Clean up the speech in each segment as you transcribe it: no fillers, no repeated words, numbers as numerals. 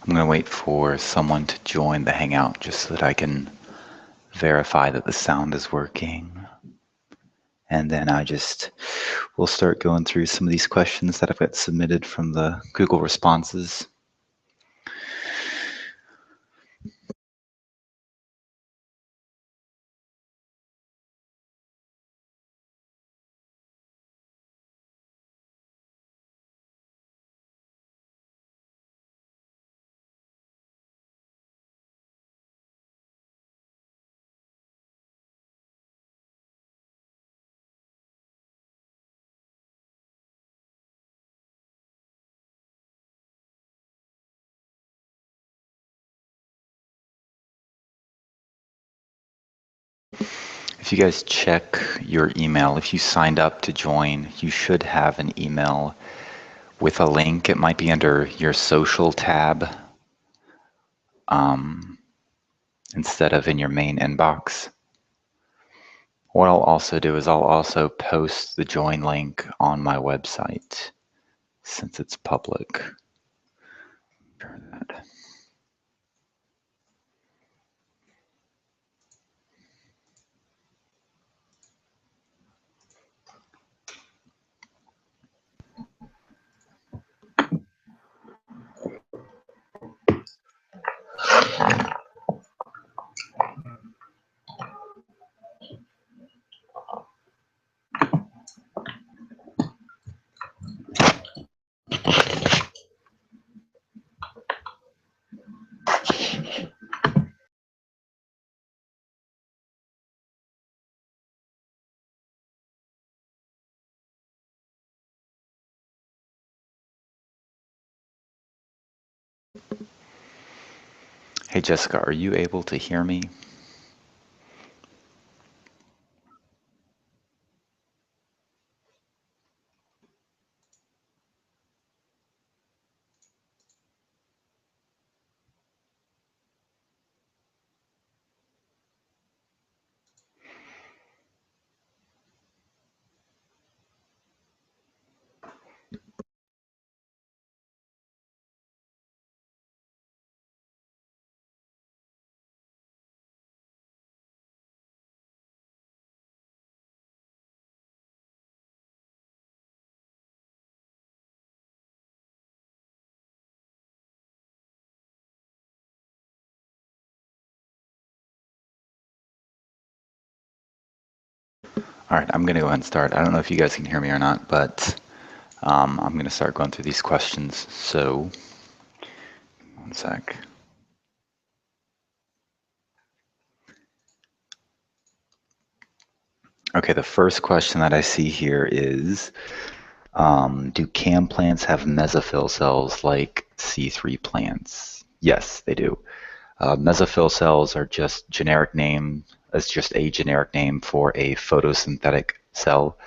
I'm going to wait for someone to join the Hangout just so that I can verify that the sound is working. And then we'll start going through some of these questions that I've got submitted from the Google responses. If you guys check your email, if you signed up to join, you should have an email with a link. It might be under your social tab instead of in your main inbox. What I'll also do is I'll also post the join link on my website since it's public. Hey Jessica, are you able to hear me? All right, I'm going to go ahead and start. I don't know if you guys can hear me or not, but I'm going to start going through these questions. So, one sec. Okay, the first question that I see here is, do CAM plants have mesophyll cells like C3 plants? Yes, they do. Mesophyll cells are just a generic name for a photosynthetic cell.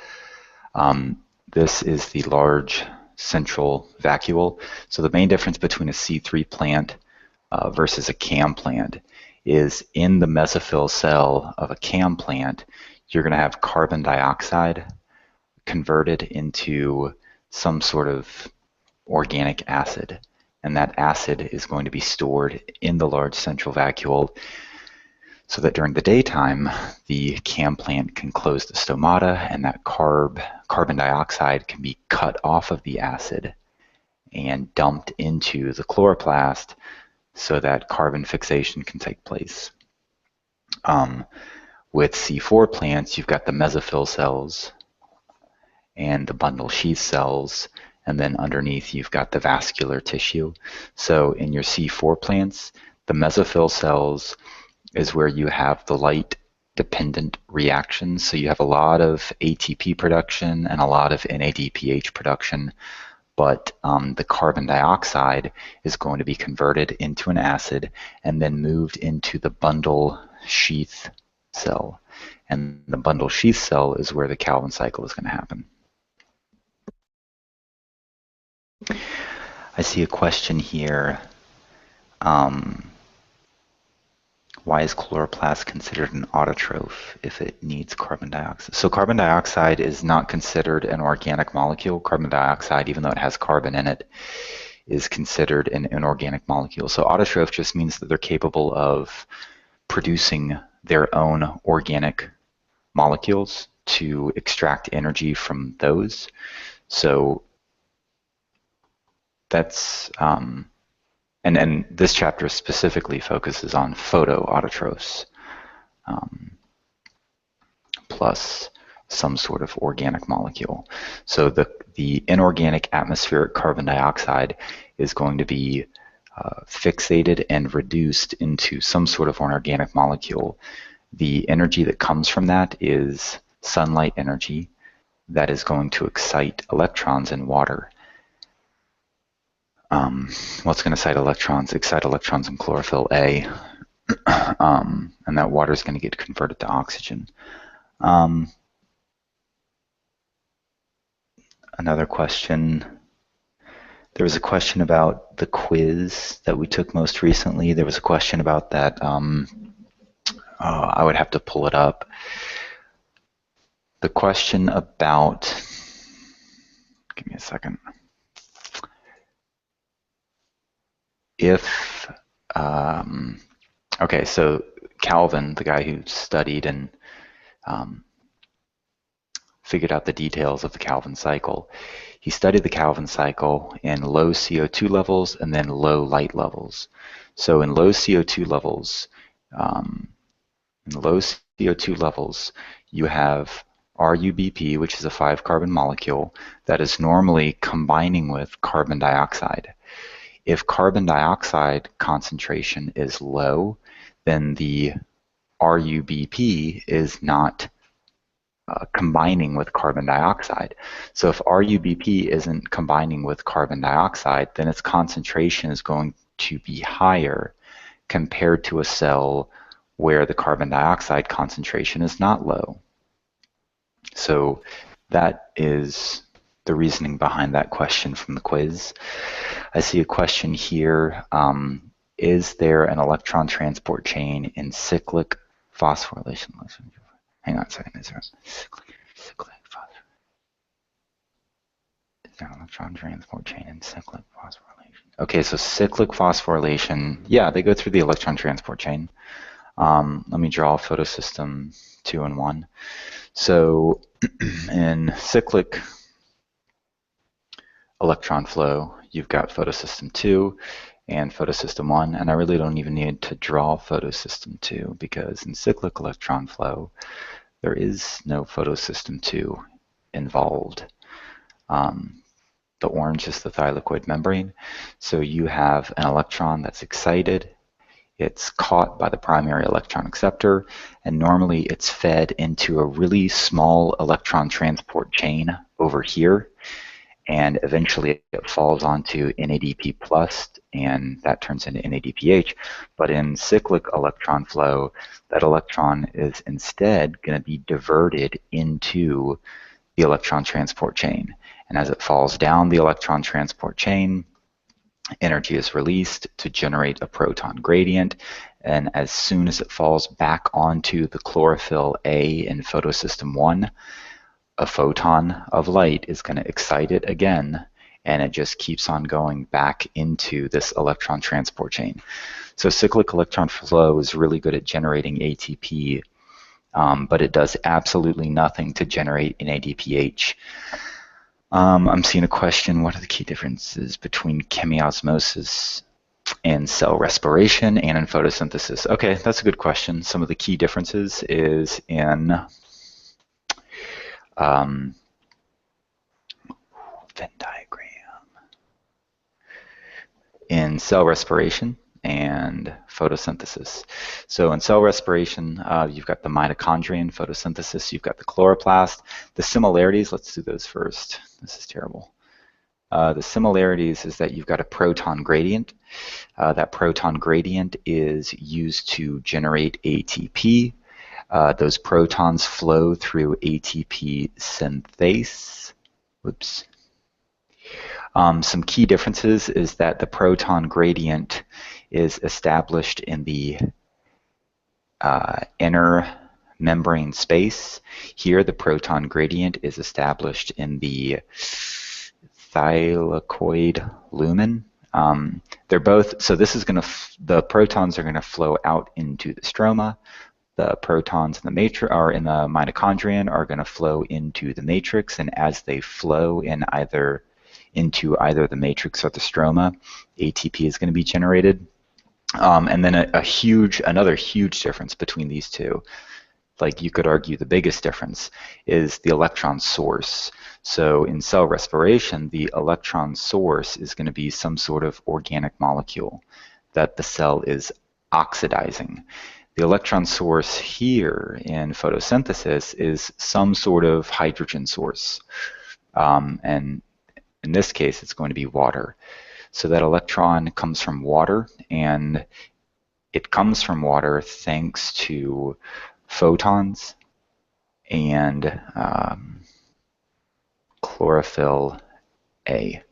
This is the large central vacuole. So the main difference between a C3 plant versus a CAM plant is in the mesophyll cell of a CAM plant, you're going to have carbon dioxide converted into some sort of organic acid. And that acid is going to be stored in the large central vacuole so that during the daytime, the CAM plant can close the stomata and that carbon dioxide can be cut off of the acid and dumped into the chloroplast so that carbon fixation can take place. With C4 plants, you've got the mesophyll cells and the bundle sheath cells, and then underneath you've got the vascular tissue. So in your C4 plants, the mesophyll cells is where you have the light dependent reactions. So you have a lot of ATP production and a lot of NADPH production, but the carbon dioxide is going to be converted into an acid and then moved into the bundle sheath cell. And the bundle sheath cell is where the Calvin cycle is going to happen. I see a question here. Why is chloroplast considered an autotroph if it needs carbon dioxide? So carbon dioxide is not considered an organic molecule. Carbon dioxide, even though it has carbon in it, is considered an inorganic molecule. So autotroph just means that they're capable of producing their own organic molecules to extract energy from those. So that's, and this chapter specifically focuses on photoautotrophs plus some sort of organic molecule. So the inorganic atmospheric carbon dioxide is going to be fixated and reduced into some sort of organic molecule. The energy that comes from that is sunlight energy that is going to excite electrons in water. What's going to excite electrons? Excite electrons in chlorophyll A, and that water is going to get converted to oxygen. Another question. There was a question about the quiz that we took most recently. There was a question about that. I would have to pull it up. The question about, give me a second. If, okay, so Calvin, the guy who studied and figured out the details of the Calvin cycle, he studied the Calvin cycle in low CO2 levels and then low light levels. So in low CO2 levels, you have RUBP, which is a 5-carbon molecule that is normally combining with carbon dioxide. If carbon dioxide concentration is low, then the RUBP is not combining with carbon dioxide. So if RUBP isn't combining with carbon dioxide, then its concentration is going to be higher compared to a cell where the carbon dioxide concentration is not low. So that is the reasoning behind that question from the quiz. I see a question here. Is there an electron transport chain in cyclic phosphorylation? Hang on a second. Is there an electron transport chain in cyclic phosphorylation? Okay, so cyclic phosphorylation, yeah, they go through the electron transport chain. Let me draw photosystem 2 and 1. So in cyclic electron flow, you've got photosystem 2 and photosystem 1, and I really don't even need to draw photosystem 2 because in cyclic electron flow, there is no photosystem 2 involved. The orange is the thylakoid membrane, so you have an electron that's excited. It's caught by the primary electron acceptor, and normally it's fed into a really small electron transport chain over here, and eventually it falls onto NADP+, and that turns into NADPH. But in cyclic electron flow, that electron is instead going to be diverted into the electron transport chain. And as it falls down the electron transport chain, energy is released to generate a proton gradient, and as soon as it falls back onto the chlorophyll A in photosystem 1, a photon of light is going to excite it again, and it just keeps on going back into this electron transport chain. So cyclic electron flow is really good at generating ATP, but it does absolutely nothing to generate NADPH. I'm seeing a question, what are the key differences between chemiosmosis and cell respiration and in photosynthesis? Okay, that's a good question. Some of the key differences is in Venn diagram. In cell respiration and photosynthesis. So in cell respiration, you've got the mitochondria. In photosynthesis, you've got the chloroplast. The similarities, let's do those first. This is terrible. The similarities is that you've got a proton gradient. That proton gradient is used to generate ATP. Those protons flow through ATP synthase. Whoops. Some key differences is that the proton gradient is established in the inner membrane space. Here, the proton gradient is established in the thylakoid lumen, They're both, so this is going to, the protons are going to flow out into the stroma. The protons in the matrix are in the mitochondrion are going to flow into the matrix, and as they flow in into either the matrix or the stroma, ATP is going to be generated. And then another huge difference between these two, like you could argue the biggest difference, is the electron source. So in cell respiration, the electron source is going to be some sort of organic molecule that the cell is oxidizing. The electron source here in photosynthesis is some sort of hydrogen source. And in this case, it's going to be water. So that electron comes from water, and it comes from water thanks to photons and chlorophyll A.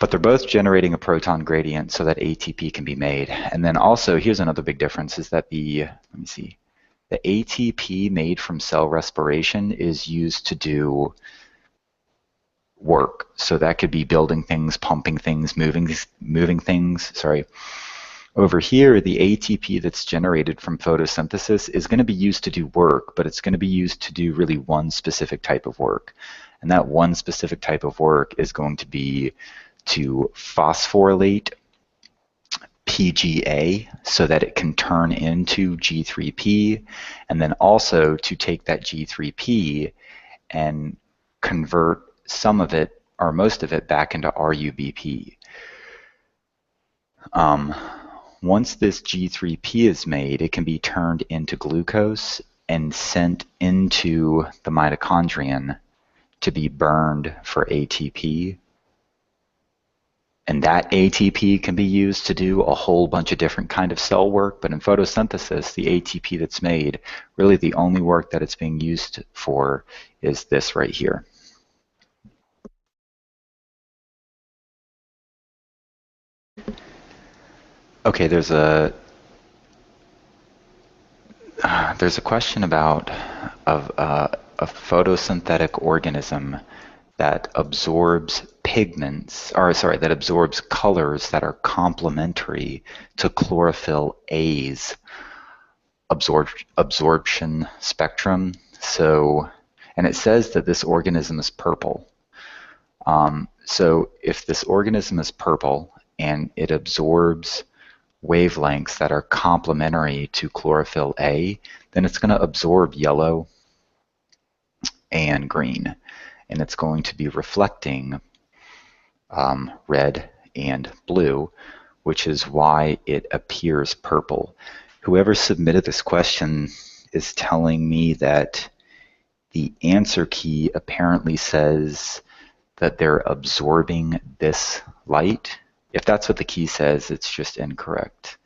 But they're both generating a proton gradient so that ATP can be made. And then also, here's another big difference, is that the ATP made from cell respiration is used to do work. So that could be building things, pumping things, moving things, sorry. Over here, the ATP that's generated from photosynthesis is going to be used to do work, but it's going to be used to do really one specific type of work. And that one specific type of work is going to be to phosphorylate PGA so that it can turn into G3P, and then also to take that G3P and convert some of it or most of it back into RUBP. Once this G3P is made, it can be turned into glucose and sent into the mitochondrion to be burned for ATP. And that ATP can be used to do a whole bunch of different kind of cell work, but in photosynthesis, the ATP that's made, really the only work that it's being used for is this right here. Okay, there's a question about a photosynthetic organism that absorbs pigments, or sorry, that absorbs colors that are complementary to chlorophyll A's absorption spectrum. So, and it says that this organism is purple. So if this organism is purple and it absorbs wavelengths that are complementary to chlorophyll A, then it's going to absorb yellow and green, and it's going to be reflecting red and blue, which is why it appears purple. Whoever submitted this question is telling me that the answer key apparently says that they're absorbing this light. If that's what the key says, it's just incorrect.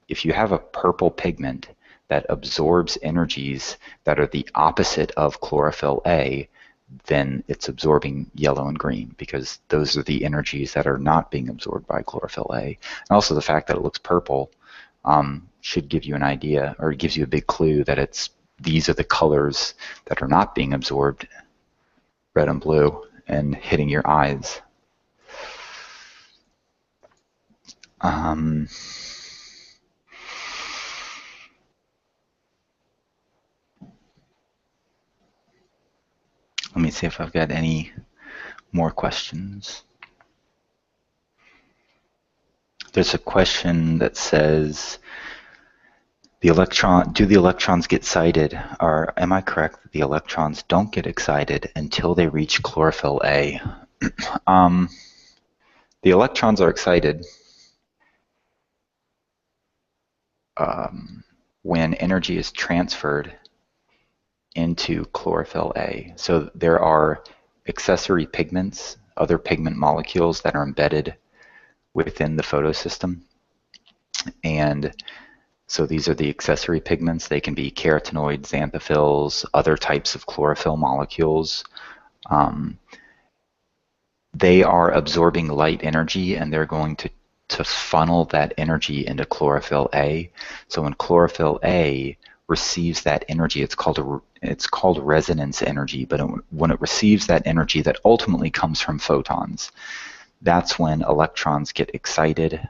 If you have a purple pigment that absorbs energies that are the opposite of chlorophyll A, then it's absorbing yellow and green, because those are the energies that are not being absorbed by chlorophyll A. And also the fact that it looks purple should give you an idea, or it gives you a big clue that these are the colors that are not being absorbed, red and blue, and hitting your eyes. Let me see if I've got any more questions. There's a question that says, do the electrons get excited? Or am I correct that the electrons don't get excited until they reach chlorophyll A? The electrons are excited when energy is transferred into chlorophyll A. So there are accessory pigments, other pigment molecules that are embedded within the photosystem. And so these are the accessory pigments. They can be carotenoids, xanthophylls, other types of chlorophyll molecules. They are absorbing light energy, and they're going to funnel that energy into chlorophyll A. So when chlorophyll A receives that energy, it's called resonance energy, but when it receives that energy that ultimately comes from photons, that's when electrons get excited,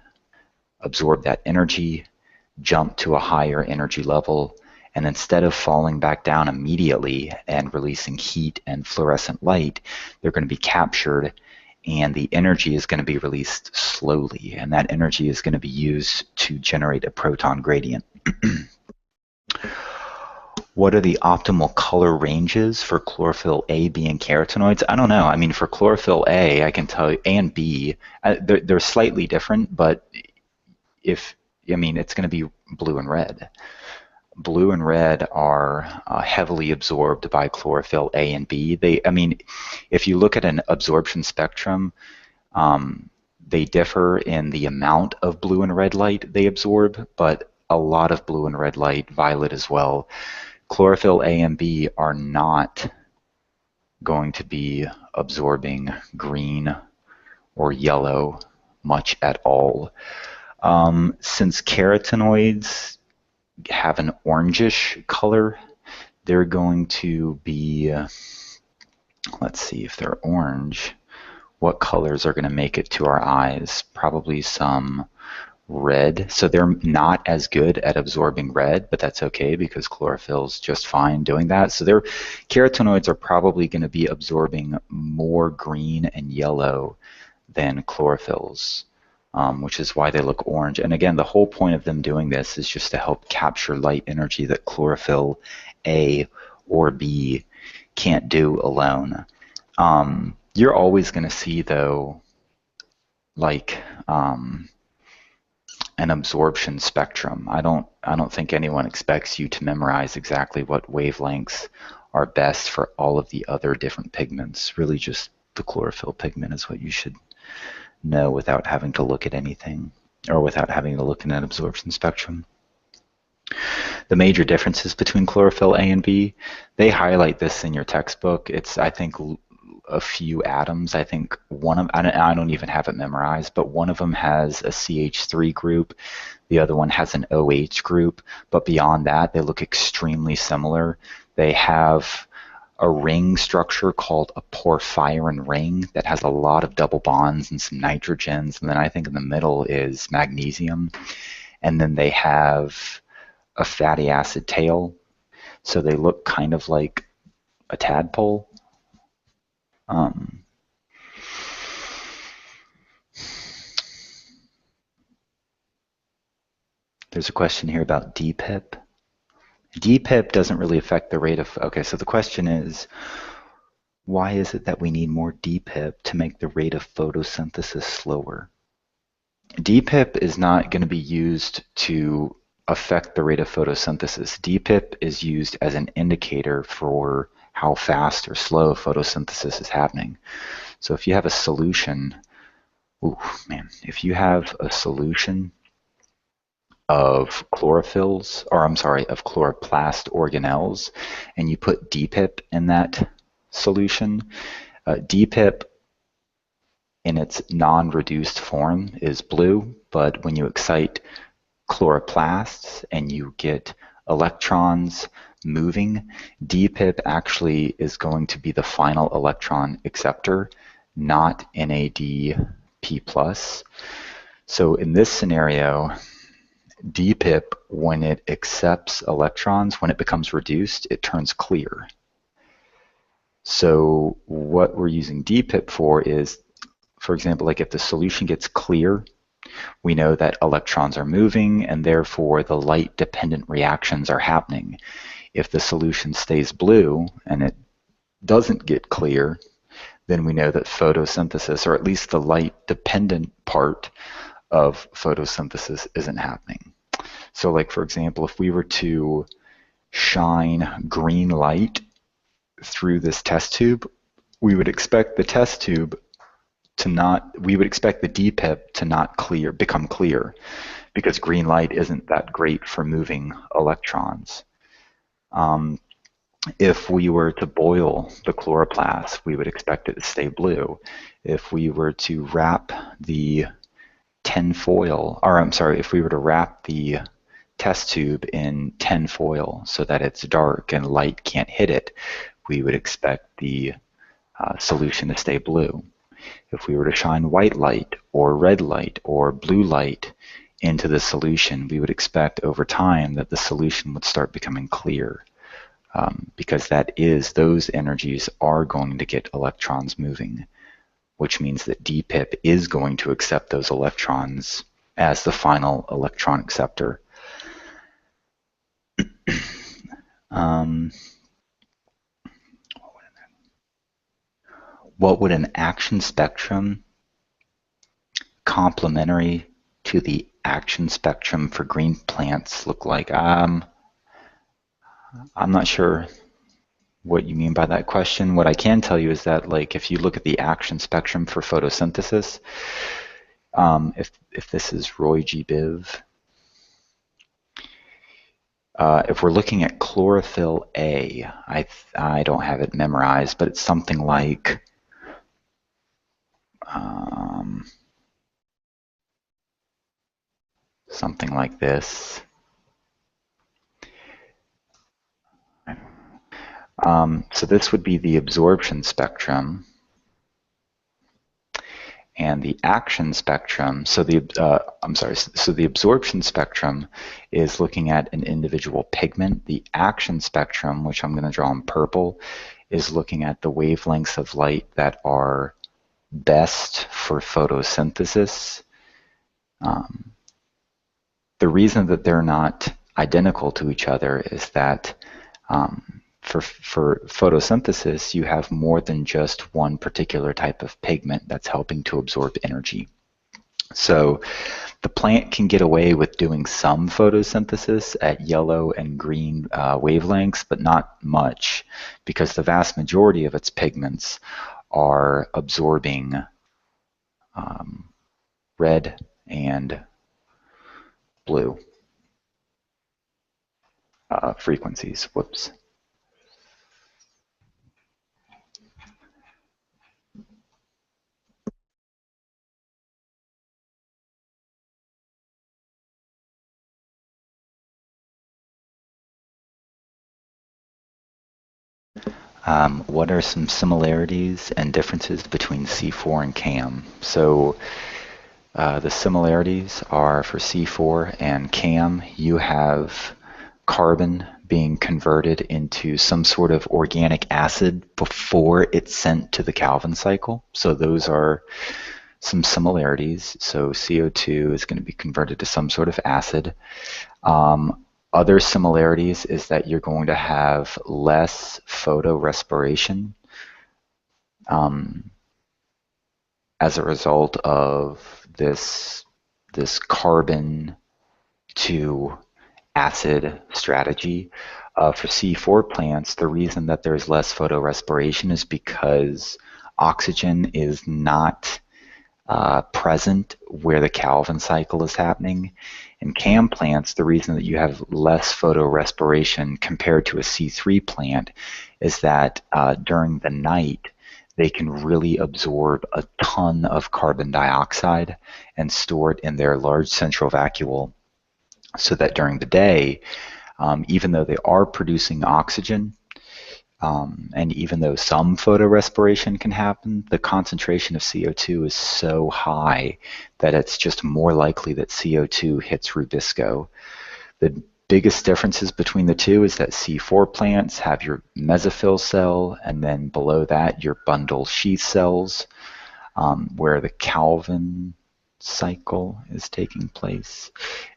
absorb that energy, jump to a higher energy level, and instead of falling back down immediately and releasing heat and fluorescent light, they're going to be captured, and the energy is going to be released slowly, and that energy is going to be used to generate a proton gradient. What are the optimal color ranges for chlorophyll A, B, and carotenoids? I don't know. I mean, for chlorophyll A, I can tell you, and B, they're slightly different, but it's going to be blue and red. Blue and red are heavily absorbed by chlorophyll A and B. If you look at an absorption spectrum, they differ in the amount of blue and red light they absorb, but a lot of blue and red light, violet as well. Chlorophyll A and B are not going to be absorbing green or yellow much at all. Since carotenoids have an orangish color, they're going to be, let's see, if they're orange, what colors are going to make it to our eyes? Probably some red. So they're not as good at absorbing red, but that's okay because chlorophyll's just fine doing that. So their carotenoids are probably going to be absorbing more green and yellow than chlorophylls, which is why they look orange. And again, the whole point of them doing this is just to help capture light energy that chlorophyll A or B can't do alone. You're always going to see, though, like an absorption spectrum. I don't think anyone expects you to memorize exactly what wavelengths are best for all of the other different pigments. Really just the chlorophyll pigment is what you should know without having to look at anything, or without having to look in an absorption spectrum. The major differences between chlorophyll A and B, they highlight this in your textbook. It's, I think, a few atoms. I think one of, I don't even have it memorized, but one of them has a CH3 group, the other one has an OH group, but beyond that they look extremely similar. They have a ring structure called a porphyrin ring that has a lot of double bonds and some nitrogens, and then I think in the middle is magnesium, and then they have a fatty acid tail, so they look kind of like a tadpole. There's a question here about DPIP. DPIP doesn't really affect the rate of, okay, so the question is, why is it that we need more DPIP to make the rate of photosynthesis slower? DPIP is not going to be used to affect the rate of photosynthesis. DPIP is used as an indicator for how fast or slow photosynthesis is happening. So if you have a solution, if you have a solution of chlorophylls, or I'm sorry, of chloroplast organelles, and you put DPIP in that solution, DPIP in its non-reduced form is blue, but when you excite chloroplasts and you get electrons moving, DPIP actually is going to be the final electron acceptor, not NADP+. So in this scenario, DPIP, when it accepts electrons, when it becomes reduced, it turns clear. So what we're using DPIP for is, for example, like if the solution gets clear, we know that electrons are moving and therefore the light-dependent reactions are happening. If the solution stays blue and it doesn't get clear, then we know that photosynthesis, or at least the light-dependent part of photosynthesis, isn't happening. So like, for example, if we were to shine green light through this test tube, we would expect the test tube to not, we would expect the DPIP to not become clear, because green light isn't that great for moving electrons. If we were to boil the chloroplast, we would expect it to stay blue. If we were to wrap the if we were to wrap the test tube in tin foil so that it's dark and light can't hit it, we would expect the solution to stay blue. if we were to shine white light or red light or blue light into the solution, we would expect over time that the solution would start becoming clear, because those energies are going to get electrons moving, which means that DPIP is going to accept those electrons as the final electron acceptor. What would an action spectrum complementary to the action spectrum for green plants look like? I'm not sure what you mean by that question. What I can tell you is that, like, if you look at the action spectrum for photosynthesis, if this is Roy G. Biv, if we're looking at chlorophyll A, I don't have it memorized, but it's something like this. So this would be the absorption spectrum, and the action spectrum. So the absorption spectrum is looking at an individual pigment. The action spectrum, which I'm going to draw in purple, is looking at the wavelengths of light that are best for photosynthesis. The reason that they're not identical to each other is that for photosynthesis, you have more than just one particular type of pigment that's helping to absorb energy. So the plant can get away with doing some photosynthesis at yellow and green wavelengths, but not much, because the vast majority of its pigments are absorbing red and blue frequencies. Whoops. What are some similarities and differences between C4 and CAM? So the similarities are for C4 and CAM, you have carbon being converted into some sort of organic acid before it's sent to the Calvin cycle. So those are some similarities. So CO2 is going to be converted to some sort of acid. Other similarities is that you're going to have less photorespiration as a result of this carbon to acid strategy. For C4 plants, the reason that there's less photorespiration is because oxygen is not present where the Calvin cycle is happening. In CAM plants, the reason that you have less photorespiration compared to a C3 plant is that during the night, they can really absorb a ton of carbon dioxide and store it in their large central vacuole, so that during the day, even though they are producing oxygen, and even though some photorespiration can happen, the concentration of CO2 is so high that it's just more likely that CO2 hits Rubisco. The biggest differences between the two is that C4 plants have your mesophyll cell, and then below that your bundle sheath cells, where the Calvin cycle is taking place.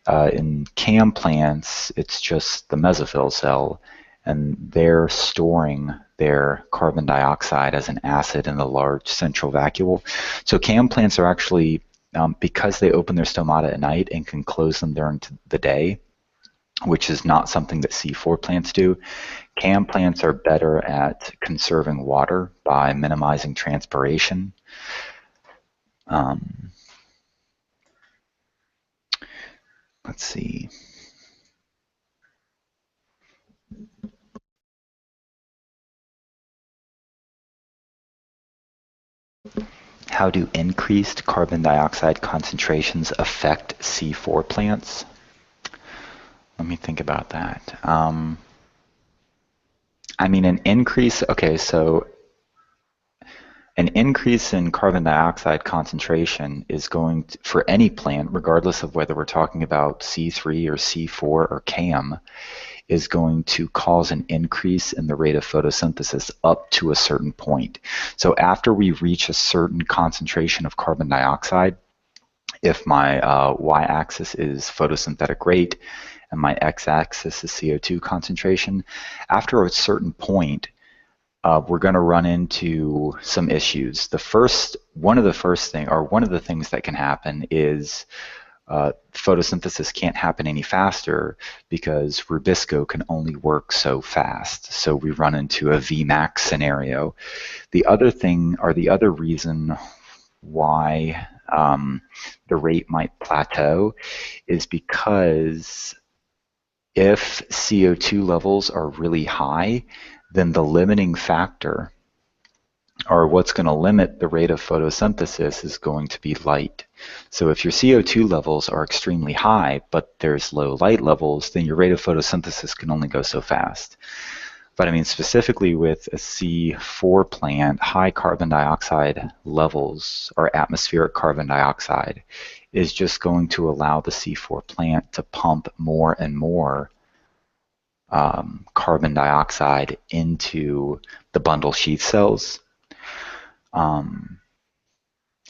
In CAM plants, it's just the mesophyll cell, and they're storing their carbon dioxide as an acid in the large central vacuole. So CAM plants are actually, because they open their stomata at night and can close them during the day, which is not something that C4 plants do, CAM plants are better at conserving water by minimizing transpiration. Let's see. How do increased carbon dioxide concentrations affect C4 plants? Let me think about that. I mean, an increase, okay, so An increase in carbon dioxide concentration is going to, for any plant, regardless of whether we're talking about C3 or C4 or CAM, is going to cause an increase in the rate of photosynthesis up to a certain point. So after we reach a certain concentration of carbon dioxide, if my y-axis is photosynthetic rate and my x-axis is CO2 concentration, after a certain point, we're going to run into some issues. One of the things that can happen is photosynthesis can't happen any faster because Rubisco can only work so fast. So we run into a Vmax scenario. The other reason why the rate might plateau is because if CO2 levels are really high, then the limiting factor, or what's going to limit the rate of photosynthesis, is going to be light. So if your CO2 levels are extremely high, but there's low light levels, then your rate of photosynthesis can only go so fast. But I mean, specifically with a C4 plant, high carbon dioxide levels, or atmospheric carbon dioxide, is just going to allow the C4 plant to pump more and more carbon dioxide into the bundle sheath cells. But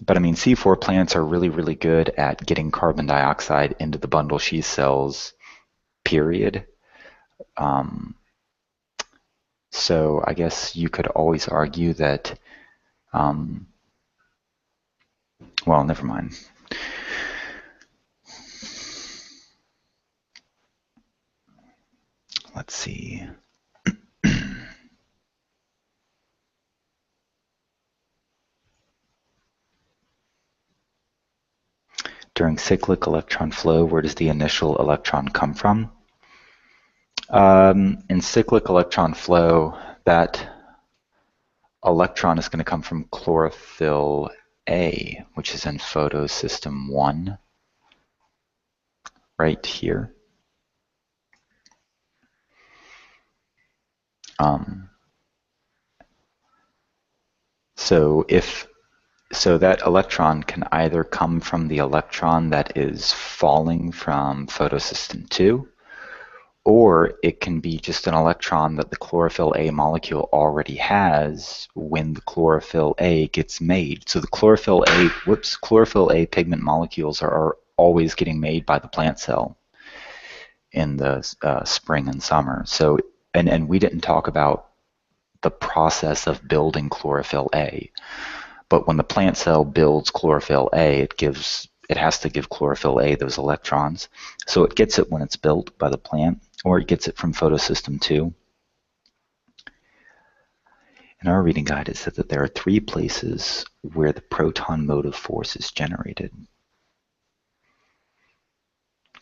I mean, C4 plants are really, really good at getting carbon dioxide into the bundle sheath cells, period. So I guess you could always argue that, well, never mind. Let's see. During cyclic electron flow, where does the initial electron come from? In cyclic electron flow, that electron is going to come from chlorophyll A, which is in photosystem 1, right here. So that electron can either come from the electron that is falling from photosystem 2, or it can be just an electron that the chlorophyll A molecule already has when the chlorophyll A gets made. So the chlorophyll A pigment molecules are always getting made by the plant cell in the spring and summer. So, and we didn't talk about the process of building chlorophyll A. But when the plant cell builds chlorophyll A, it has to give chlorophyll A those electrons. So it gets it when it's built by the plant, or it gets it from photosystem 2. In our reading guide, it said that there are 3 places where the proton motive force is generated.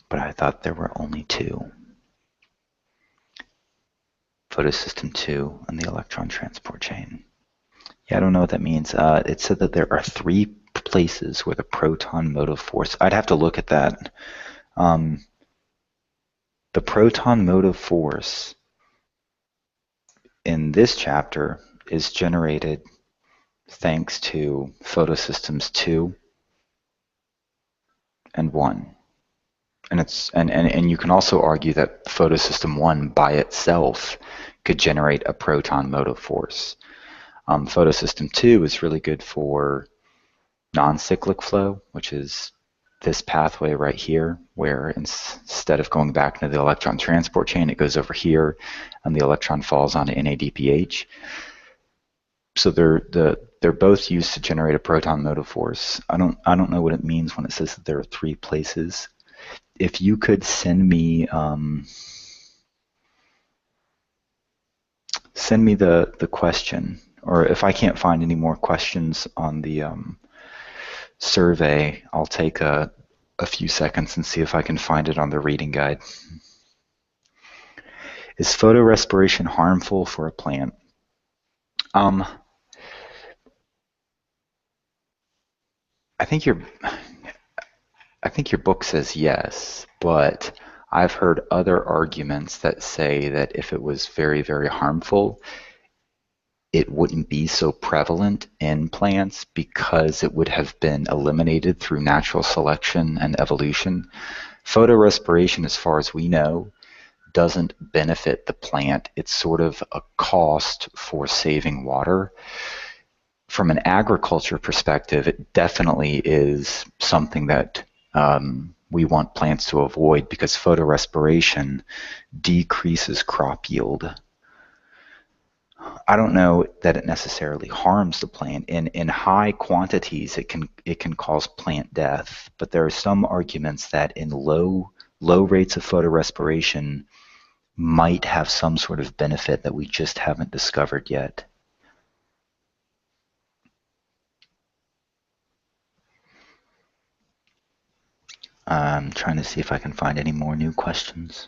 But I thought there were only 2. Photosystem 2 and the electron transport chain. Yeah, I don't know what that means. It said that there are 3 places where the proton motive force, I'd have to look at that. The proton motive force in this chapter is generated thanks to photosystems 2 and 1. And you can also argue that photosystem 1 by itself could generate a proton motive force. Photosystem 2 is really good for non-cyclic flow, which is this pathway right here, where instead of going back into the electron transport chain, it goes over here, and the electron falls onto NADPH. So they're both used to generate a proton motive force. I don't know what it means when it says that there are 3 places. If you could send me the question, or if I can't find any more questions on the survey, I'll take a few seconds and see if I can find it on the reading guide. Is photorespiration harmful for a plant? I think your book says yes, but I've heard other arguments that say that if it was very, very harmful, it wouldn't be so prevalent in plants because it would have been eliminated through natural selection and evolution. Photorespiration, as far as we know, doesn't benefit the plant. It's sort of a cost for saving water. From an agriculture perspective, it definitely is something that we want plants to avoid because photorespiration decreases crop yield. I don't know that it necessarily harms the plant. In high quantities, it can cause plant death. But there are some arguments that in low rates of photorespiration might have some sort of benefit that we just haven't discovered yet. I'm trying to see if I can find any more new questions.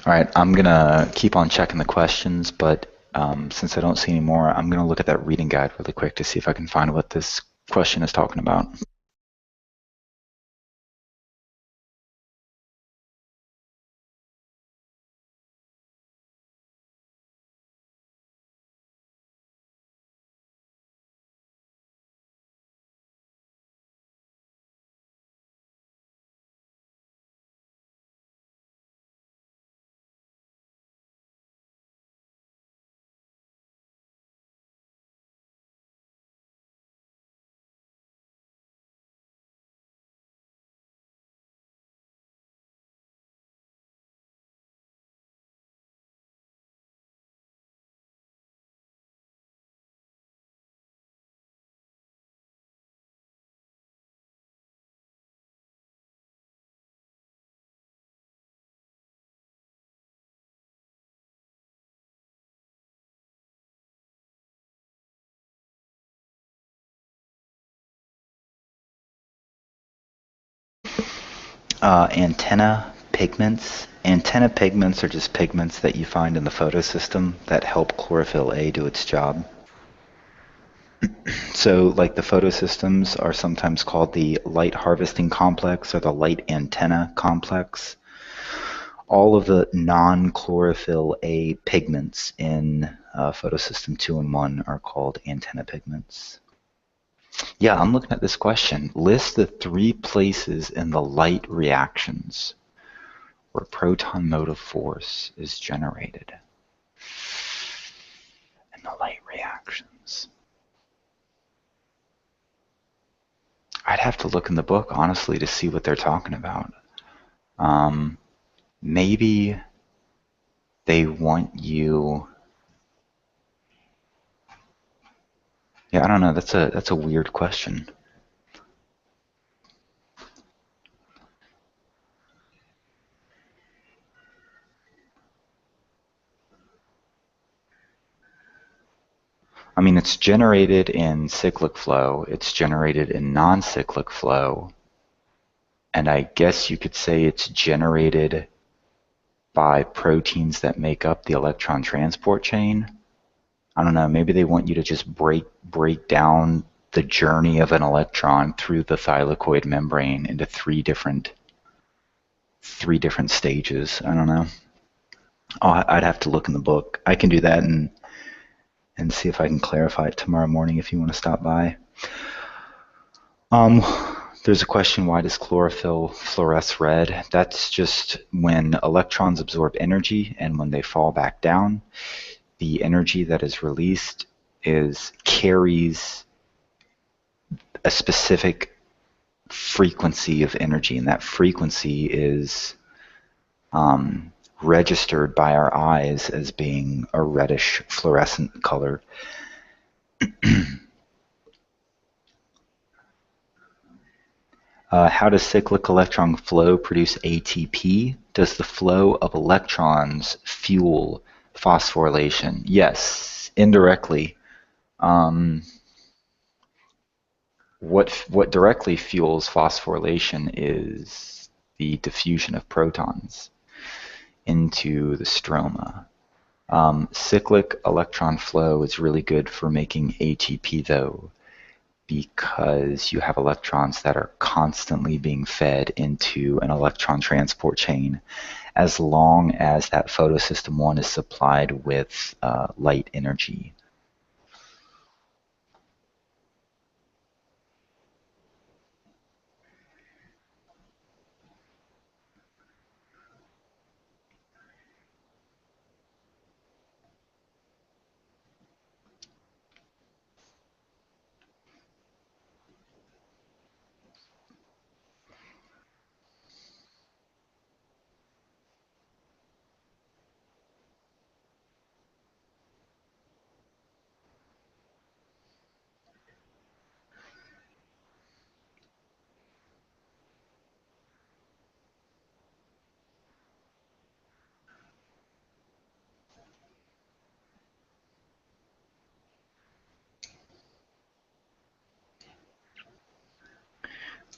All right, I'm gonna keep on checking the questions, but since I don't see any more, I'm gonna look at that reading guide really quick to see if I can find what this question is talking about. Antenna pigments. Antenna pigments are just pigments that you find in the photosystem that help chlorophyll A do its job. So, like the photosystems are sometimes called the light harvesting complex or the light antenna complex. All of the non-chlorophyll A pigments in photosystem 2 and 1 are called antenna pigments. Yeah, I'm looking at this question. List the 3 places in the light reactions where proton motive force is generated in the light reactions. I'd have to look in the book, honestly, to see what they're talking about. Maybe they want you... Yeah, I don't know. That's a weird question. I mean, it's generated in cyclic flow. It's generated in non-cyclic flow. And I guess you could say it's generated by proteins that make up the electron transport chain. I don't know, maybe they want you to just break down the journey of an electron through the thylakoid membrane into three different stages. I don't know. I'd have to look in the book. I can do that and see if I can clarify it tomorrow morning if you want to stop by. There's a question, why does chlorophyll fluoresce red? That's just when electrons absorb energy and when they fall back down, the energy that is released carries a specific frequency of energy, and that frequency is registered by our eyes as being a reddish fluorescent color. How does cyclic electron flow produce ATP? Does the flow of electrons fuel phosphorylation? Yes, indirectly. What directly fuels phosphorylation is the diffusion of protons into the stroma. Cyclic electron flow is really good for making ATP, though. because you have electrons that are constantly being fed into an electron transport chain as long as that photosystem 1 is supplied with light energy.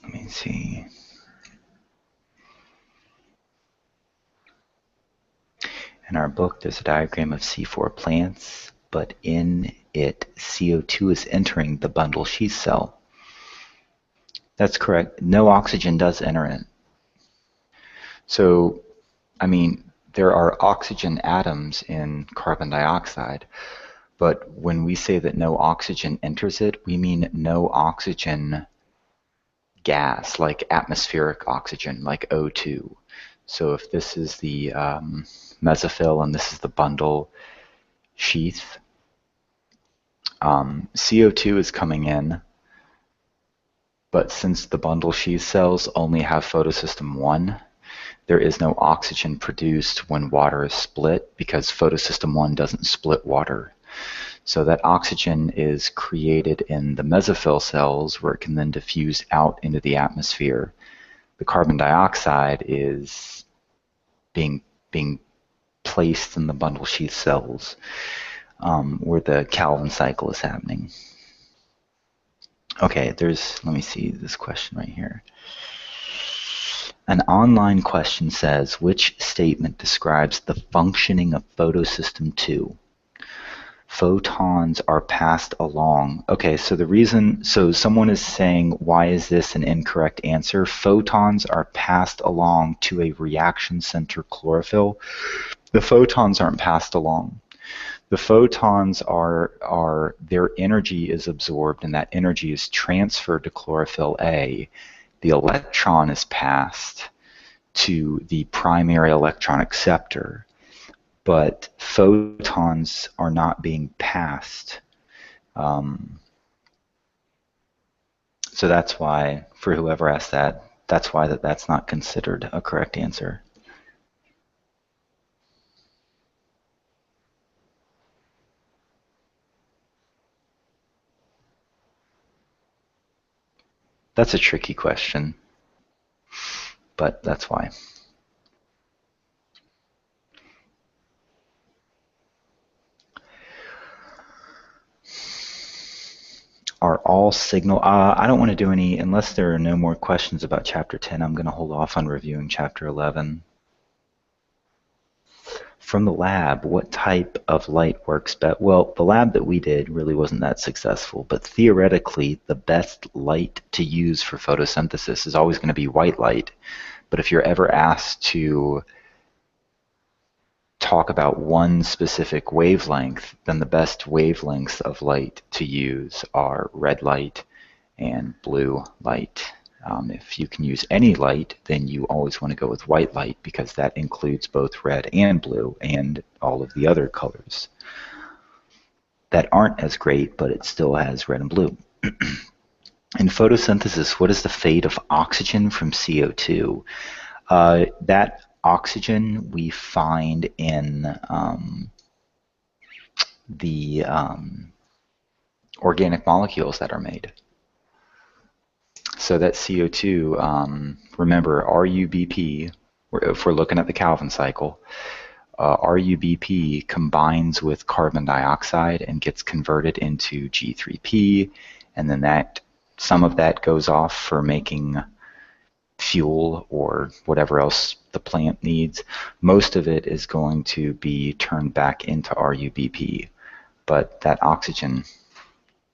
Let me see. In our book, there's a diagram of C4 plants, but in it, CO2 is entering the bundle sheath cell. That's correct. No oxygen does enter it. So, I mean, there are oxygen atoms in carbon dioxide, but when we say that no oxygen enters it, we mean no oxygen gas, like atmospheric oxygen, like O2. So if this is the mesophyll and this is the bundle sheath, CO2 is coming in, but since the bundle sheath cells only have photosystem 1, there is no oxygen produced when water is split because photosystem 1 doesn't split water. So that oxygen is created in the mesophyll cells where it can then diffuse out into the atmosphere. The carbon dioxide is being placed in the bundle sheath cells where the Calvin cycle is happening. Okay, let me see this question right here. An online question says, which statement describes the functioning of photosystem 2? Photons are passed along. Okay, so someone is saying, why is this an incorrect answer? Photons are passed along to a reaction center chlorophyll. The photons aren't passed along. The photons are their energy is absorbed and that energy is transferred to chlorophyll A. The electron is passed to the primary electron acceptor, but photons are not being passed. So that's why, for whoever asked that, that's why that's not considered a correct answer. That's a tricky question, but that's why. Are all signal, I don't want to do any, unless there are no more questions about chapter 10, I'm going to hold off on reviewing chapter 11. From the lab, what type of light works best? Well, the lab that we did really wasn't that successful, but theoretically, the best light to use for photosynthesis is always going to be white light. But if you're ever asked to talk about one specific wavelength, then the best wavelengths of light to use are red light and blue light. If you can use any light, then you always want to go with white light because that includes both red and blue and all of the other colors that aren't as great, but it still has red and blue. In photosynthesis, what is the fate of oxygen from CO2? That oxygen we find in the organic molecules that are made. So that CO2, remember RUBP, if we're looking at the Calvin cycle, RUBP combines with carbon dioxide and gets converted into G3P, and then some of that goes off for making fuel or whatever else the plant needs. Most of it is going to be turned back into RUBP, but that oxygen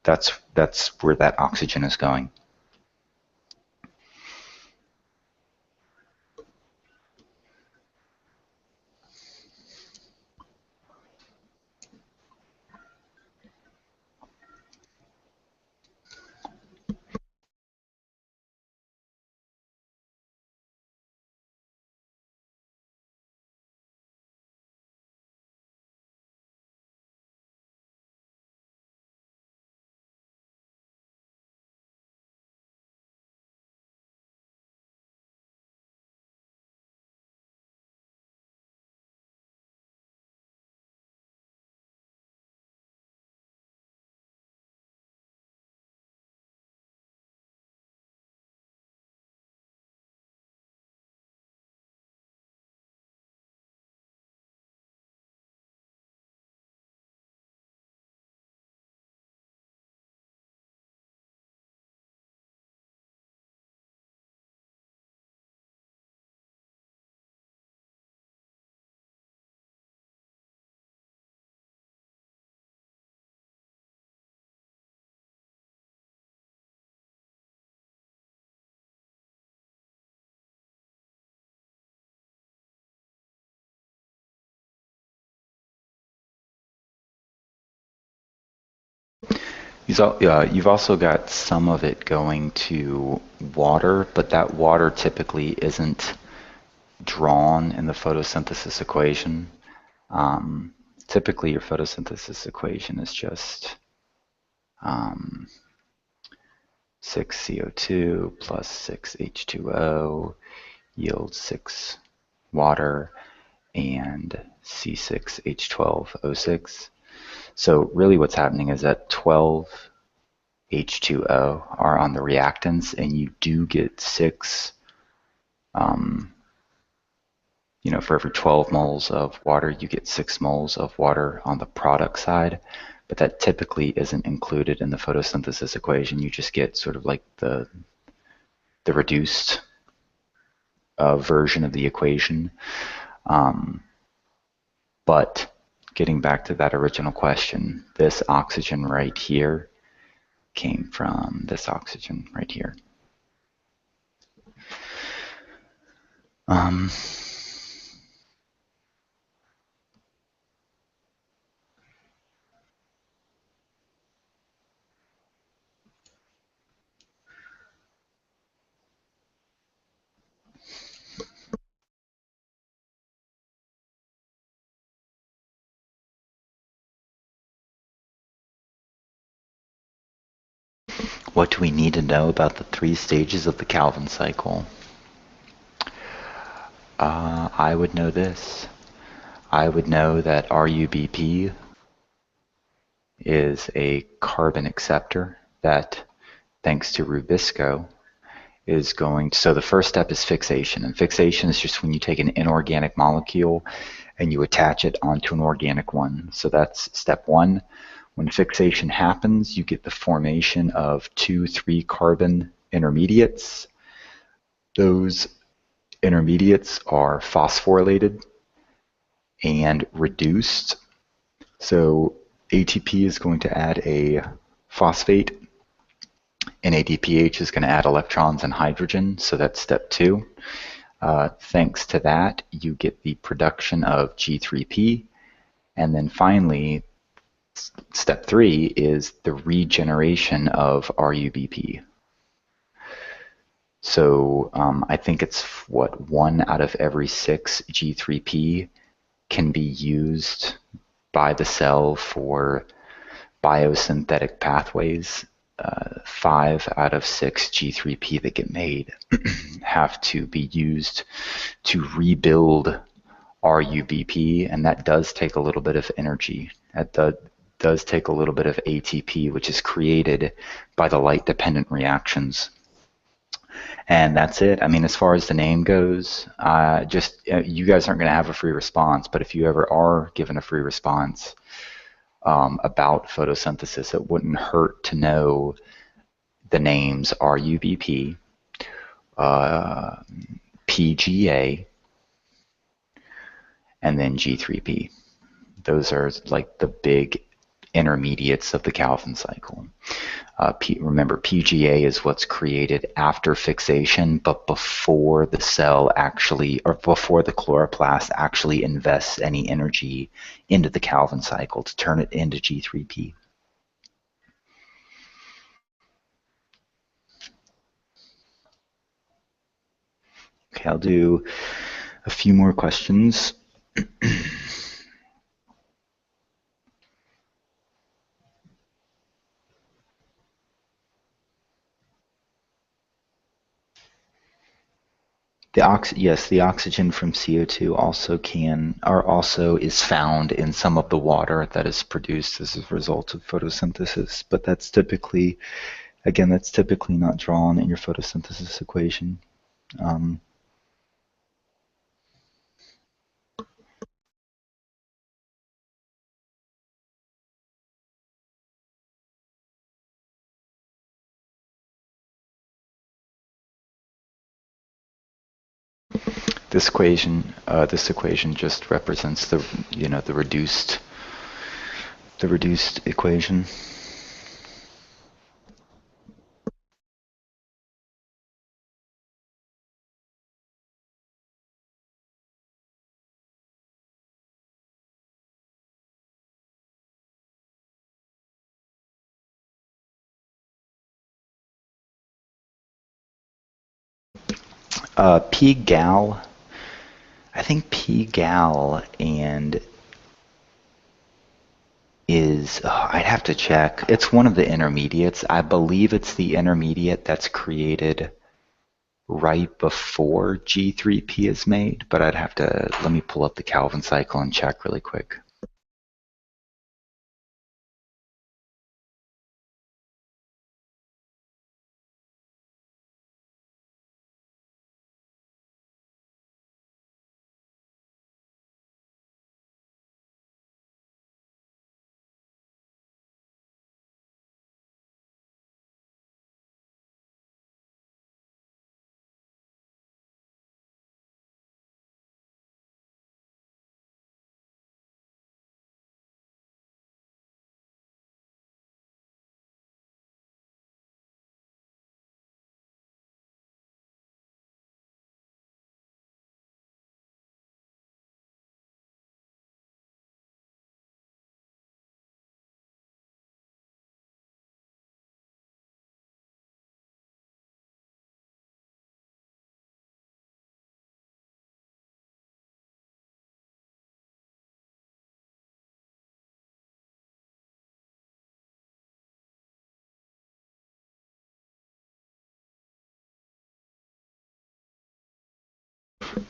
that's where that oxygen is going. You've also got some of it going to water, but that water typically isn't drawn in the photosynthesis equation. Typically, your photosynthesis equation is just 6 CO2 plus 6 H2O yields 6 water and C6 H12O6. So really what's happening is that 12 H2O are on the reactants, and you do get 6, for every 12 moles of water, you get 6 moles of water on the product side, but that typically isn't included in the photosynthesis equation. You just get sort of like the reduced version of the equation. But getting back to that original question, this oxygen right here came from this oxygen right here. What do we need to know about the 3 stages of the Calvin cycle? I would know this. I would know that RUBP is a carbon acceptor that, thanks to Rubisco, is going to, so the first step is fixation, and fixation is just when you take an inorganic molecule and you attach it onto an organic one. So that's step 1. When fixation happens, you get the formation of 2,3 carbon intermediates. Those intermediates are phosphorylated and reduced. So ATP is going to add a phosphate, and ADPH is going to add electrons and hydrogen. So that's step 2. Thanks to that, you get the production of G3P. And then finally, step 3 is the regeneration of RUBP. So I think it's 1 out of every 6 G3P can be used by the cell for biosynthetic pathways. 5 out of 6 G3P that get made have to be used to rebuild RUBP, and that does take a little bit of energy. That does take a little bit of ATP, which is created by the light-dependent reactions. And that's it. I mean, as far as the name goes, you guys aren't going to have a free response, but if you ever are given a free response about photosynthesis, it wouldn't hurt to know the names RUBP, PGA, and then G3P. Those are like the big intermediates of the Calvin cycle. Remember, PGA is what's created after fixation, but before the cell actually, or before the chloroplast actually invests any energy into the Calvin cycle to turn it into G3P. Okay, I'll do a few more questions. Yes, the oxygen from CO2 also is found in some of the water that is produced as a result of photosynthesis, but that's typically, again, that's typically not drawn in your photosynthesis equation. This equation just represents the reduced equation. P gal, I think P gal and is, I'd have to check. It's one of the intermediates. I believe it's the intermediate that's created right before G3P is made, but I'd have to, let me pull up the Calvin cycle and check really quick.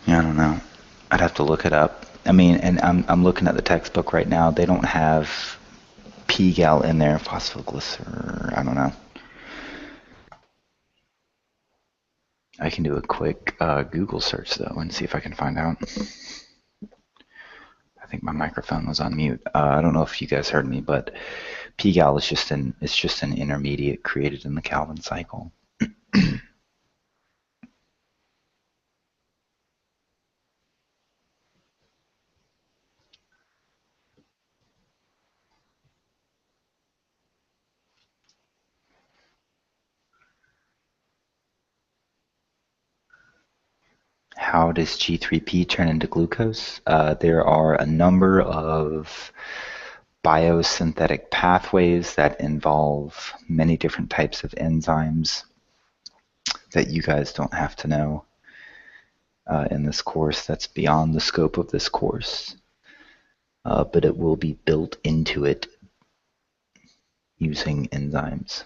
Yeah, I don't know. I'd have to look it up. I mean, and I'm looking at the textbook right now. They don't have P-gal in there, phosphoglycer. I don't know. I can do a quick Google search though and see if I can find out. I think my microphone was on mute. I don't know if you guys heard me, but P-gal is just an intermediate created in the Calvin cycle. How does G3P turn into glucose? There are a number of biosynthetic pathways that involve many different types of enzymes that you guys don't have to know in this course. That's beyond the scope of this course. But it will be built into it using enzymes.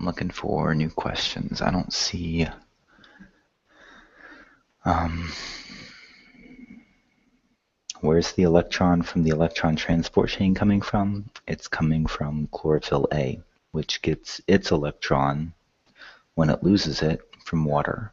I'm looking for new questions. I don't see. Where's the electron from the electron transport chain coming from? It's coming from chlorophyll A, which gets its electron when it loses it from water.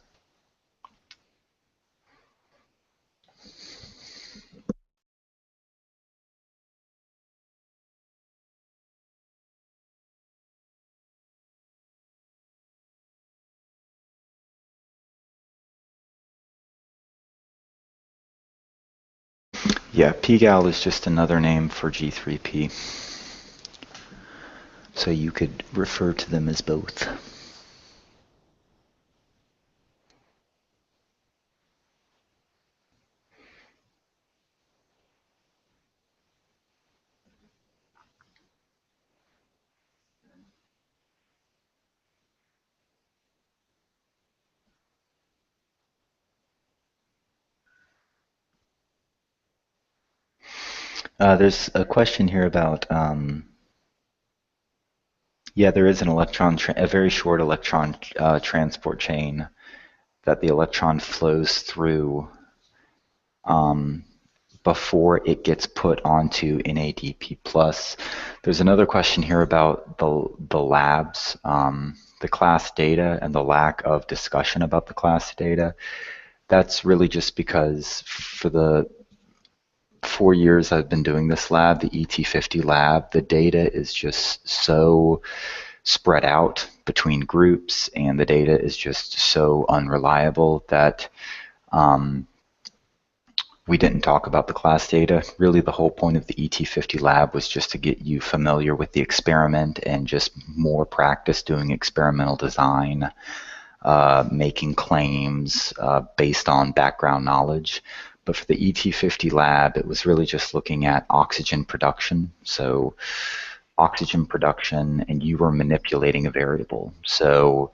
Yeah, pGal is just another name for G3P. So you could refer to them as both. There's a question here about, yeah, there is an a very short electron transport chain that the electron flows through before it gets put onto NADP+. There's another question here about the labs, the class data, and the lack of discussion about the class data. That's really just because for the 4 years I've been doing this lab, the ET50 lab, the data is just so spread out between groups, and the data is just so unreliable that we didn't talk about the class data. Really, the whole point of the ET50 lab was just to get you familiar with the experiment and just more practice doing experimental design, making claims based on background knowledge. But for the ET50 lab, it was really just looking at oxygen production. So oxygen production, and you were manipulating a variable. So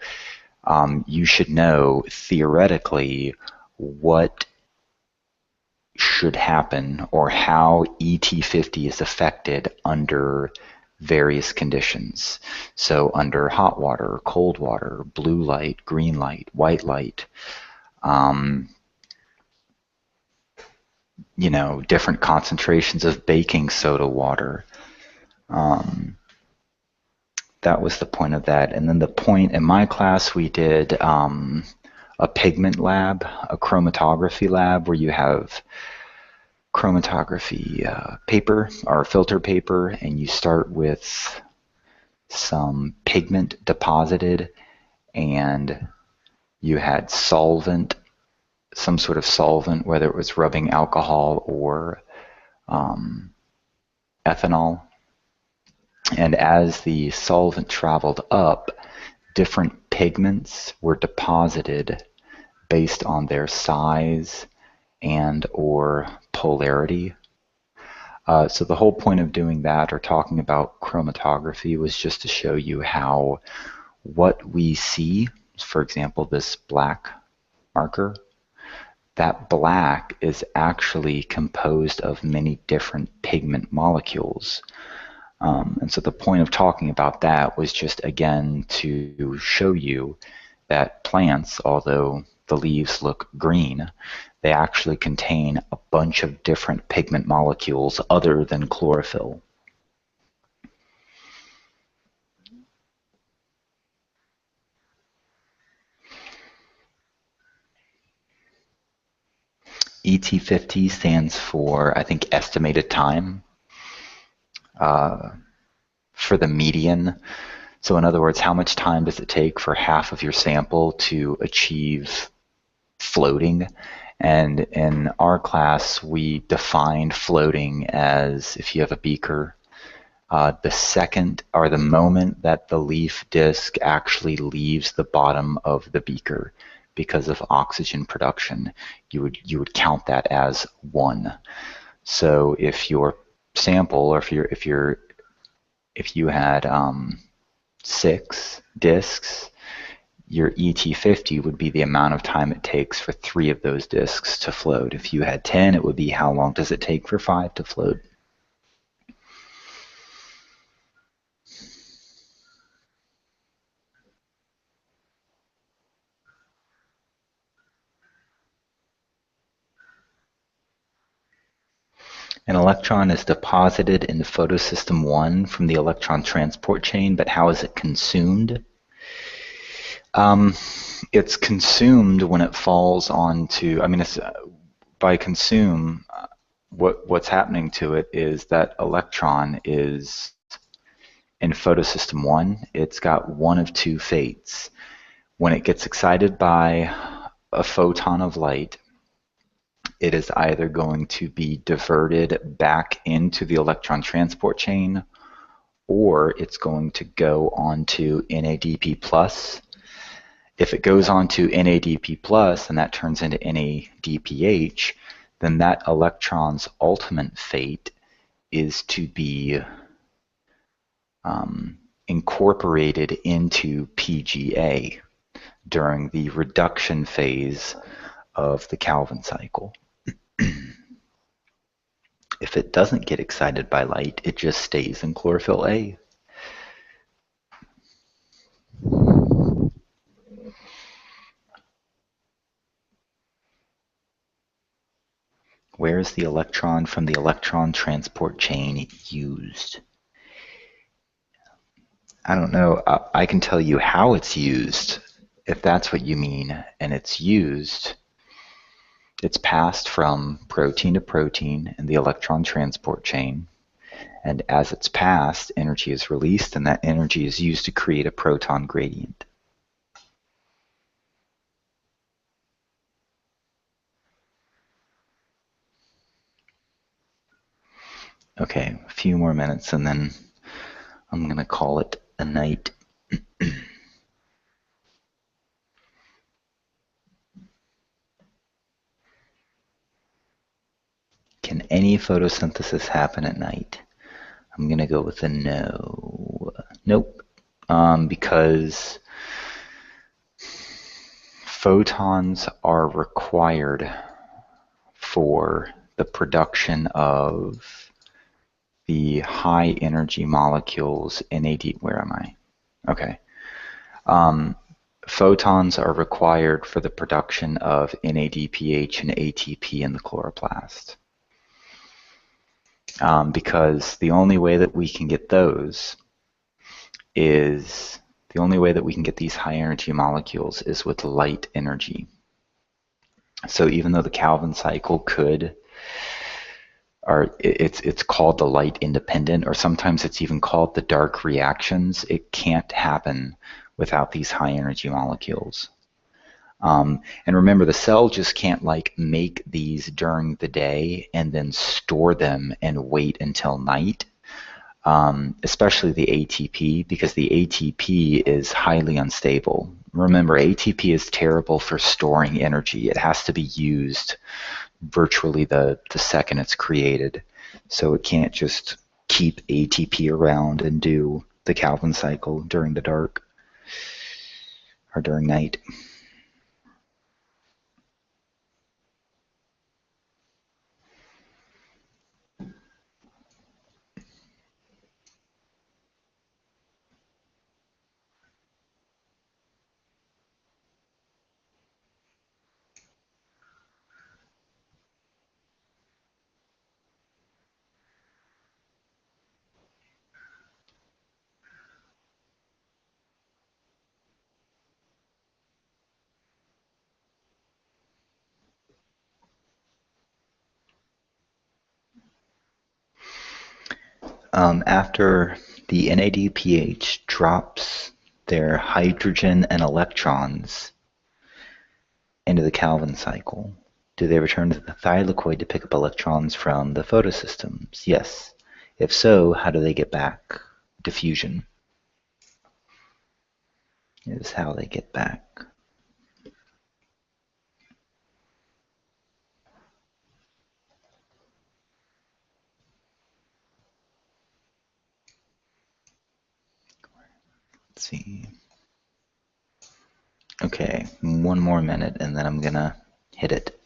you should know theoretically what should happen or how ET50 is affected under various conditions. So under hot water, cold water, blue light, green light, white light, you know, different concentrations of baking soda water. That was the point of that. And then the point in my class, we did a pigment lab, a chromatography lab, where you have chromatography paper or filter paper, and you start with some pigment deposited, and you had solvent, some sort of solvent, whether it was rubbing alcohol or ethanol. And as the solvent traveled up, different pigments were deposited based on their size and or polarity. So the whole point of doing that or talking about chromatography was just to show you how what we see, for example, this black marker, that black is actually composed of many different pigment molecules. And so the point of talking about that was just, again, to show you that plants, although the leaves look green, they actually contain a bunch of different pigment molecules other than chlorophyll. ET50 stands for, I think, estimated time for the median. So in other words, how much time does it take for half of your sample to achieve floating? And in our class, we defined floating as, if you have a beaker, the second or the moment that the leaf disc actually leaves the bottom of the beaker because of oxygen production, you would count that as 1. So if your sample, or if you had 6 discs, your ET50 would be the amount of time it takes for 3 of those discs to float. If you had 10, it would be how long does it take for 5 to float. An electron is deposited in the photosystem 1 from the electron transport chain, but how is it consumed? It's consumed when it falls onto, I mean, it's, by consume, what's happening to it is that electron is in photosystem 1, it's got one of 2 fates. When it gets excited by a photon of light, it is either going to be diverted back into the electron transport chain, or it's going to go onto NADP+. If it goes onto NADP+ and that turns into NADPH, then that electron's ultimate fate is to be incorporated into PGA during the reduction phase of the Calvin cycle. If it doesn't get excited by light, it just stays in chlorophyll A. Where is the electron from the electron transport chain used? I don't know. I can tell you how it's used, if that's what you mean. And it's passed from protein to protein in the electron transport chain. And as it's passed, energy is released, and that energy is used to create a proton gradient. Okay, a few more minutes, and then I'm going to call it a night. Can any photosynthesis happen at night? I'm going to go with a no. Nope. Because photons are required for the production of the high energy molecules NAD. Where am I? Okay. Photons are required for the production of NADPH and ATP in the chloroplast. Because the only way that we can get those is, the only way that we can get these high energy molecules is with light energy. So even though the Calvin cycle could, or it's called the light independent, or sometimes it's even called the dark reactions, it can't happen without these high energy molecules. And remember, the cell just can't like make these during the day and then store them and wait until night, especially the ATP, because the ATP is highly unstable. Remember, ATP is terrible for storing energy. It has to be used virtually the second it's created. So it can't just keep ATP around and do the Calvin cycle during the dark or during night. After the NADPH drops their hydrogen and electrons into the Calvin cycle, do they return to the thylakoid to pick up electrons from the photosystems? Yes. If so, how do they get back? Diffusion is how they get back. Let's see. Okay, one more minute and then I'm gonna hit it.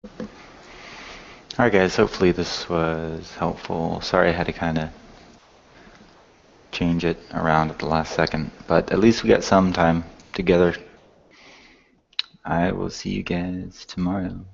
Alright guys, hopefully this was helpful. Sorry I had to kind of change it around at the last second, but at least we got some time together. I will see you guys tomorrow.